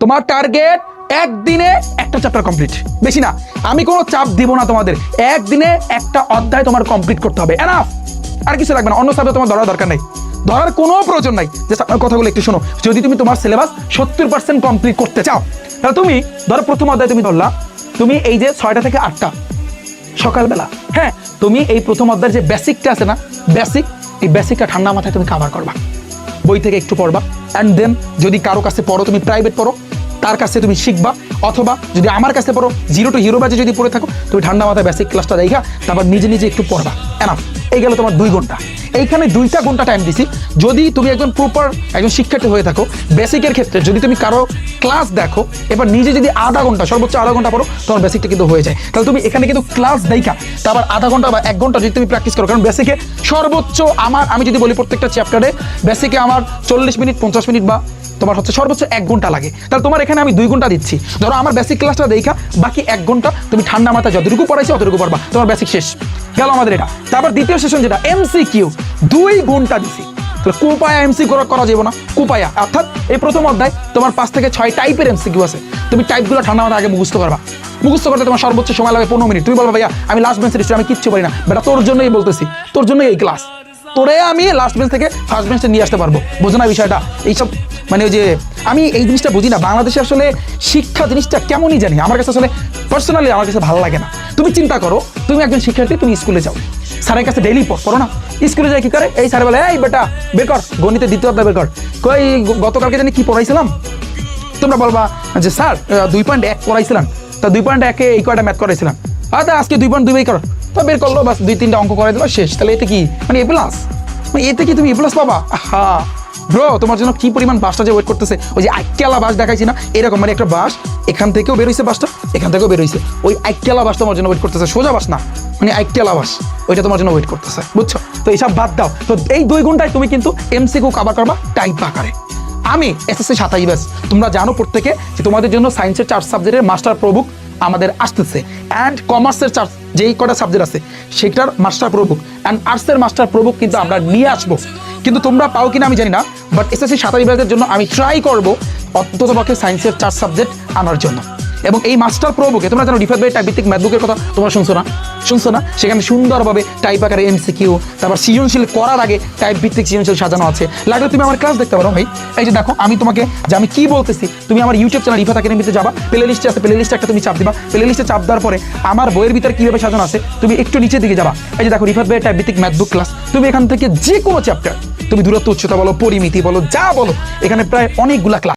তোমার টার্গেট একদিনে একটা চ্যাপ্টার কমপ্লিট, বেশি না। আমি কোনো চাপ দিব না তোমাদের, একদিনে একটা অধ্যায় তোমার কমপ্লিট করতে হবে, এনাফ। আর কিছু লাগবে না, অন্য সাবজেক্ট তোমার ধরার দরকার নাই, ধরার কোনো প্রয়োজন নাই। জাস্ট আমার কথাগুলো একটু শোনো। যদি তুমি তোমার সিলেবাস 70% কমপ্লিট করতে চাও, তাহলে তুমি ধরো প্রথম অধ্যায় তুমি ধরলা, তুমি এই যে 6টা থেকে 8টা সকালবেলা, হ্যাঁ, তুমি এই প্রথম অধ্যায়ের যে বেসিকটা আছে না, এই বেসিকটা ঠান্ডা মাথায় তুমি কভার করবা, বই থেকে একটু পড়বা। অ্যান্ড দেন যদি কারো কাছে পড়ো, তুমি প্রাইভেট পড়ো, তার কাছে তুমি শিখবা, অথবা যদি আমার কাছে পড়ো, 0 to হিরো ব্যাচে যদি পড়ে থাকো, তুমি ঠান্ডা মাথায় বেসিক ক্লাসটা দেখা তারপর নিজে নিজে একটু পড়বা, এনাফ। এই গেল তোমার 2 ঘন্টা। এইখানে 2টা ঘন্টা টাইম দিছি। যদি তুমি একজন প্রপার একজন শিক্ষার্থী হয়ে থাকো, বেসিকের ক্ষেত্রে যদি তুমি কারো ক্লাস দেখো, এবার নিজে যদি আধা ঘন্টা, সর্বোচ্চ আধা ঘন্টা পড়ো, তোমার বেসিকটা কিন্তু হয়ে যায়। তাহলে তুমি এখানে কিন্তু ক্লাস দেখা তারপর আধা ঘন্টা বা 1 ঘন্টা যদি তুমি প্র্যাকটিস করো, কারণ বেসিকে সর্বোচ্চ আমি যদি বলি প্রত্যেকটা চ্যাপ্টারে বেসিকে আমার 40 মিনিট 50 মিনিট বা তোমার হচ্ছে সর্বোচ্চ 1 ঘন্টা লাগে। তাহলে তোমার এখানে আমি 2 ঘন্টা দিচ্ছি। ধরো আমার বেসিক ক্লাসটা দেখা বাকি 1 ঘন্টা তুমি ঠান্ডা মাথায় যতটুকু পড়াইছো অতটুকু পড়বা, তোমার বেসিক শেষ গেল আমাদের এটা। তারপর দ্বিতীয় সেশন যেটা MCQ, 2 ঘন্টা দিছি। তাহলে কুপায়া এমসি করা যাবে না, কুপায়া অর্থাৎ এই প্রথম অধ্যায় তোমার 5 থেকে 6 টাইপের MCQ আছে। তুমি টাইপগুলো ঠান্ডা মাথায় আগে মুখস্থ করবা। মুখস্থ করতে তোমার সর্বোচ্চ সময় লাগে 15 মিনিট। তুমি বলবা ভাইয়া আমি লাস্ট বেঞ্চের স্টুডেন্ট, আমি কিচ্ছু পারি না। বেটা তোর জন্যই বলতেছি, তোর জন্যই এই ক্লাস, তোরে আমি লাস্ট বেঞ্চ থেকে ফার্স্ট বেঞ্চে নিয়ে আসতে পারবো। বোঝো না বিষয়টা? এইসব মানে ওই যে আমি এই জিনিসটা বুঝি না, বাংলাদেশে আসলে শিক্ষা জিনিসটা কেমনই জানি, আমার কাছে আসলে পার্সোনালি আমার কাছে ভালো লাগে না। তুমি চিন্তা করো, তুমি একজন শিক্ষার্থী, তুমি স্কুলে যাও, স্যারের কাছে ডেইলি পড়ো না, স্কুলে যাই কি করে, এই স্যার বলে এই বেটা বের কর গণিতে দ্বিতীয় অধ্যায় বের কর, কই গতকালকে জানি কি পড়াইছিলাম, তোমরা বলবা যে স্যার 2.1 পড়াইছিলাম, তা 2.1-এ এই কয়টা ম্যাথ করাইছিলাম, আচ্ছা আজকে 2.2 বের করো, তো বের করলো, বাস 2-3টা অঙ্ক করাই দিল, শেষ। তাহলে এতে কি মানে A+, মানে এতে কি তুমি A+ পাবা? হ্যাঁ ব্রো, তোমার জন্য কি পরিমাণ বাসটা যে ওয়েট করতেছে। ওই যে আইকেলা বাস দেখাইছি না, এরকম মানে একটা বাস এখান থেকেও বেরোইছে, বাসটা এখান থেকেও বেরোইছে, ওই আইকেলা বাস তোমার জন্য ওয়েট করতেছে, সোজা বাস না, মানে আইকেলা বাস, ওইটা তোমার জন্য ওয়েট করতেছে, বুঝছো? তো এইসব বাদ দাও। তো এই 2 ঘন্টায় তুমি কিন্তু MCQ কভার করবা টাইপ আকারে। আমি SSC 27 ব্যাচ, তোমরা জানো প্রত্যেকে যে তোমাদের জন্য সায়েন্সের 4 সাবজেক্টের মাস্টার প্রবুক আমাদের আসতেছে, অ্যান্ড কমার্সের 4 যেই কটা সাবজেক্ট আছে সেটার মাস্টার প্রবুক, অ্যান্ড আর্টসের মাস্টার প্রবুক কিন্তু আমরা নিয়ে আসবো। কিন্তু তোমরা পাও কিনা আমি জানি না, বাট SSC 27 ব্যাচের জন্য আমি ট্রাই করবো অন্ততপক্ষে সায়েন্সের 4 সাবজেক্ট আনার জন্য। এবং এই মাস্টার প্রবুকে তোমরা জানো রিফাত ভাই টাইপ ভিত্তিক ম্যাথবুকের কথা তোমরা শুনছো না? সেখানে সুন্দরভাবে টাইপ আকারে MCQ, তারপর সৃজনশীল করার আগে টাইপ ভিত্তিক সৃজনশীল সাজানো আছে। লাগলে তুমি আমার ক্লাস দেখতে পারো ভাই। এই যে দেখো আমি তোমাকে যে আমি কি বলতেছি, তুমি আমার ইউটিউব চ্যানেল রিফাত একাডেমিতে যাবা, প্লে লিস্টে আছে, প্লে লিস্টে একটা তুমি চাপ দিবা, প্লে লিস্টে চাপ দেওয়ার পরে আমার বইয়ের ভিতরে কিভাবে সাজানো আছে তুমি একটু নিচের দিকে যাবা। এই যে দেখো রিফাত ভাই টাইপ ভিত্তিক ম্যাথবুক ক্লাস, তুমি এখান থেকে যে কোনো চ্যাপ্টার, তুমি দূরত্ব উচ্চতা বলো, পরিমিতি বলো, যা বলো, এখানে প্রায় অনেকগুলা ক্লাস।